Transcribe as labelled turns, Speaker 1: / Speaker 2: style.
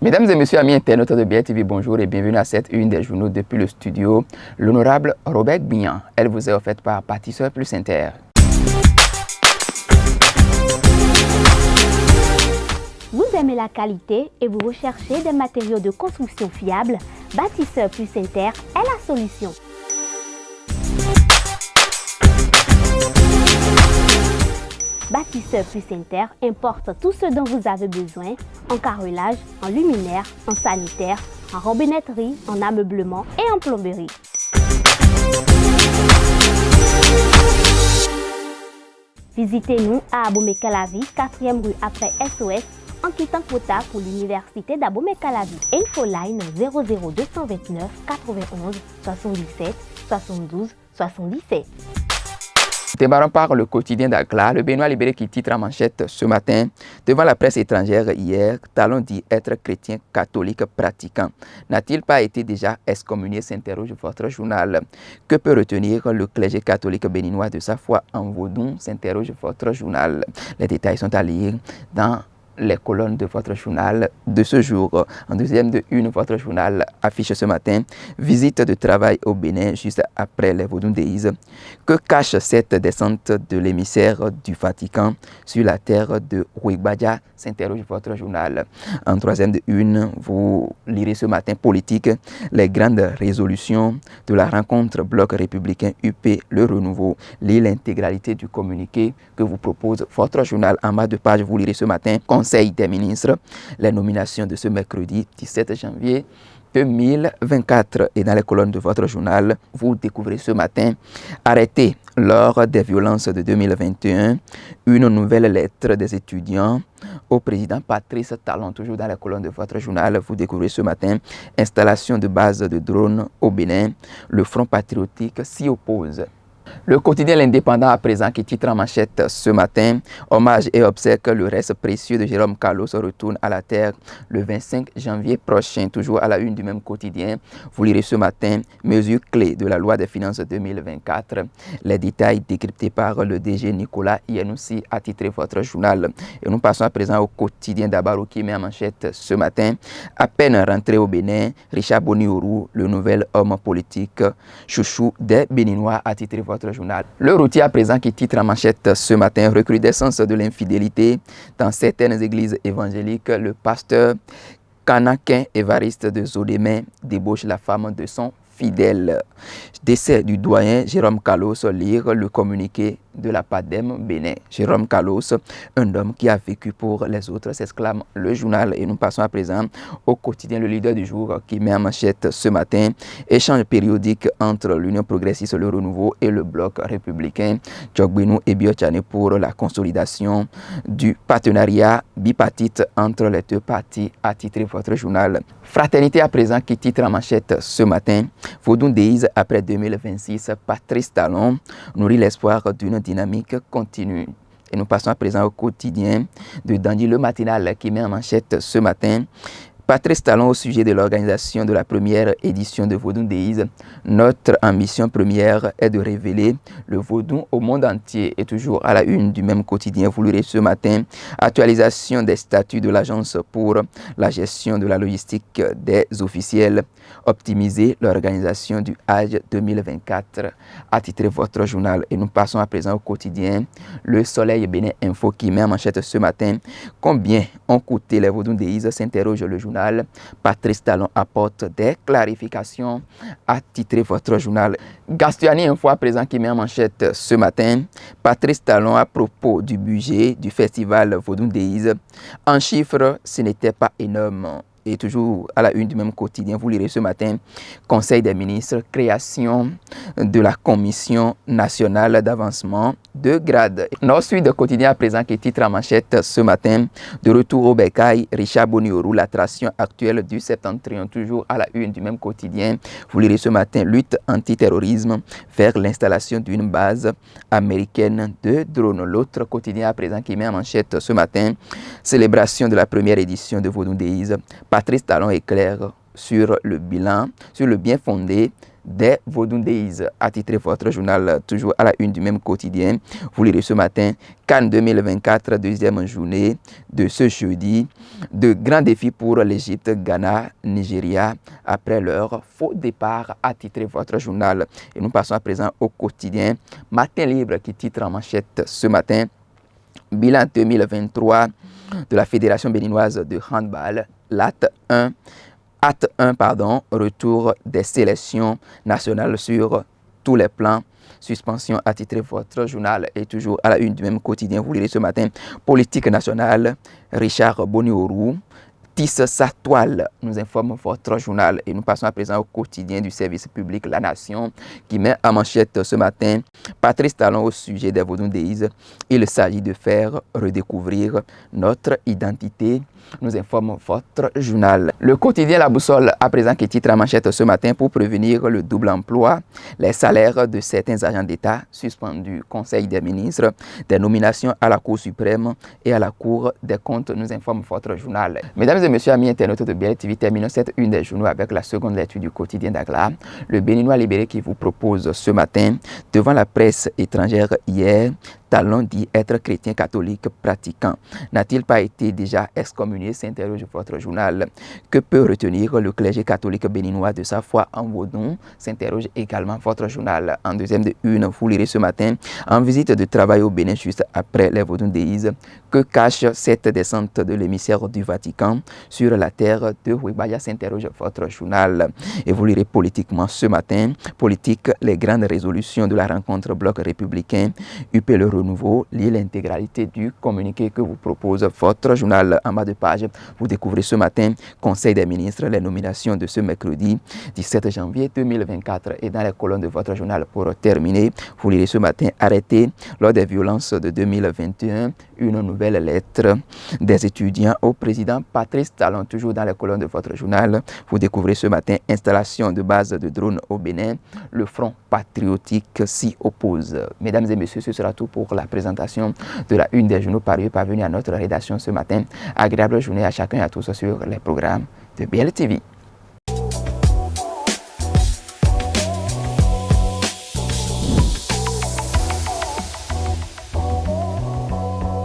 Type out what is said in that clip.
Speaker 1: Mesdames et messieurs, amis internautes de BIA-TV, bonjour et bienvenue à cette une des journaux depuis le studio. L'honorable Robert Bignan, elle vous est offerte par Bâtisseur Plus Inter.
Speaker 2: Vous aimez la qualité et vous recherchez des matériaux de construction fiables? Bâtisseur Plus Inter est la solution. Bâtisseur Plus Inter importe tout ce dont vous avez besoin en carrelage, en luminaire, en sanitaire, en robinetterie, en ameublement et en plomberie. Visitez-nous à Abomey-Calavi, 4e rue après SOS, en quittant Kota pour l'université d'Abomey-Calavi. Infoline 00229 91 77 72 77.
Speaker 1: Démarrons par le quotidien d'Agla. Le Béninois libéré qui titre en manchette ce matin devant la presse étrangère hier, Talon dit être chrétien catholique pratiquant. N'a-t-il pas été déjà excommunié, s'interroge votre journal. Que peut retenir le clergé catholique béninois de sa foi en vaudou, s'interroge votre journal. Les détails sont à lire dans les colonnes de votre journal de ce jour. En deuxième de une, votre journal affiche ce matin visite de travail au Bénin juste après les Vodou-Déis. Que cache cette descente de l'émissaire du Vatican sur la terre de Ouigbadja, s'interroge votre journal. En troisième de une, vous lirez ce matin politique, les grandes résolutions de la rencontre bloc républicain UP Le Renouveau. Lisez l'intégralité du communiqué que vous propose votre journal. En bas de page, vous lirez ce matin Conseil des ministres, les nominations de ce mercredi 17 janvier 2024. Et dans les colonnes de votre journal, vous découvrez ce matin arrêté lors des violences de 2021, une nouvelle lettre des étudiants au président Patrice Talon. Toujours dans les colonnes de votre journal, vous découvrez ce matin installation de bases de drones au Bénin. Le Front patriotique s'y oppose. Le quotidien L'Indépendant à présent qui titre en manchette ce matin, hommage et obsèques, le reste précieux de Jérôme Carlos retourne à la terre le 25 janvier prochain. Toujours à la une du même quotidien, vous lirez ce matin, mesures clés de la loi des finances 2024. Les détails décryptés par le DG Nicolas Yanoussi a titré votre journal. Et nous passons à présent au quotidien d'Abaro qui met en manchette ce matin. À peine rentré au Bénin, Richard Boniourou, le nouvel homme politique chouchou des Béninois, a titré votre journal. Le routier à présent qui titre en manchette ce matin, recrudescence de l'infidélité dans certaines églises évangéliques. Le pasteur Kanakin Évariste de Zodémé débauche la femme de son fidèle. Décès du doyen Jérôme Carlos, lire le communiqué de la PADEM Bénin. Jérôme Carlos, un homme qui a vécu pour les autres, s'exclame le journal. Et nous passons à présent au quotidien Le Leader du jour qui met en manchette ce matin échange périodique entre l'Union progressiste, le Renouveau et le Bloc républicain. Djogbenou et Biochane pour la consolidation du partenariat bipartite entre les deux partis, a titré votre journal. Fraternité à présent qui titre en manchette ce matin. Vodou-Déis après 2026, Patrice Talon nourrit l'espoir d'une dynamique continue. Et nous passons à présent au quotidien de Dandy Le Matinal qui met en manchette ce matin. Patrice Talon au sujet de l'organisation de la première édition de Vodou-Déis. Notre ambition première est de révéler le vaudou au monde entier. Et toujours à la une du même quotidien, vous lirez ce matin, actualisation des statuts de l'agence pour la gestion de la logistique des officiels, optimiser l'organisation du Hajj 2024, a titré votre journal. Et nous passons à présent au quotidien Le Soleil Bénin Info qui met en manchette ce matin. Combien ont coûté les Vodou-Déis, s'interroge le journal. Patrice Talon apporte des clarifications, a titré votre journal. Gastiani Info à présent qui met en manchette ce matin. Patrice Talon à propos du budget du festival Vodou-Déis. En chiffres, ce n'était pas énorme. Et toujours à la une du même quotidien, vous lirez ce matin, Conseil des ministres, création de la Commission nationale d'avancement de grade. Nord-Sud quotidien à présent qui titre en manchette ce matin, de retour au Bécaye, Richard Boniourou, l'attraction actuelle du Septentrion. Toujours à la une du même quotidien, vous lirez ce matin, lutte antiterrorisme vers l'installation d'une base américaine de drones. L'autre quotidien à présent qui met en manchette ce matin, célébration de la première édition de Vodou-Déis. Patrice Talon éclaire sur le bilan, sur le bien fondé des Vodundeis. Attitrez votre journal toujours à la une du même quotidien. Vous lirez ce matin Cannes 2024, deuxième journée de ce jeudi. De grands défis pour l'Égypte, Ghana, Nigeria après leur faux départ. Attitrez votre journal. Et nous passons à présent au quotidien Matin Libre qui titre en manchette ce matin bilan 2023 de la Fédération béninoise de handball, l'acte 1. Acte 1, retour des sélections nationales sur tous les plans. Suspension, attitrez votre journal et toujours à la une du même quotidien. Vous lirez ce matin politique nationale, Richard Boniorou tisse sa toile, nous informe votre journal. Et nous passons à présent au quotidien du service public La Nation qui met en manchette ce matin Patrice Talon au sujet des Vodundeis. Il s'agit de faire redécouvrir notre identité, nous informe votre journal. Le quotidien La Boussole à présent qui titre en manchette ce matin pour prévenir le double emploi, les salaires de certains agents d'État suspendus, Conseil des ministres, des nominations à la Cour suprême et à la Cour des comptes, nous informe votre journal. Mesdames et messieurs, amis internautes de BL TV, terminons cette une des journaux avec la seconde lecture du quotidien d'Agla, le Béninois libéré qui vous propose ce matin devant la presse étrangère hier. Talon dit être chrétien catholique pratiquant. N'a-t-il pas été déjà excommunié, s'interroge votre journal. Que peut retenir le clergé catholique béninois de sa foi en Vodun, s'interroge également votre journal. En deuxième de une, vous lirez ce matin, en visite de travail au Bénin juste après les Vodundeis, que cache cette descente de l'émissaire du Vatican sur la terre de Webaya, s'interroge votre journal. Et vous lirez politiquement ce matin, politique, les grandes résolutions de la rencontre bloc républicain, UP le renouveau, liez l'intégralité du communiqué que vous propose votre journal. En bas de page, vous découvrez ce matin Conseil des ministres, les nominations de ce mercredi 17 janvier 2024. Et dans les colonnes de votre journal, pour terminer, vous lirez ce matin arrêté lors des violences de 2021, une nouvelle lettre des étudiants au président Patrice Talon. Toujours dans les colonnes de votre journal, vous découvrez ce matin installation de base de drones au Bénin. Le Front patriotique s'y oppose. Mesdames et messieurs, ce sera tout pour la présentation de la une des journaux parvenus à notre rédaction ce matin. Agréable journée à chacun et à tous sur les programmes de BL TV.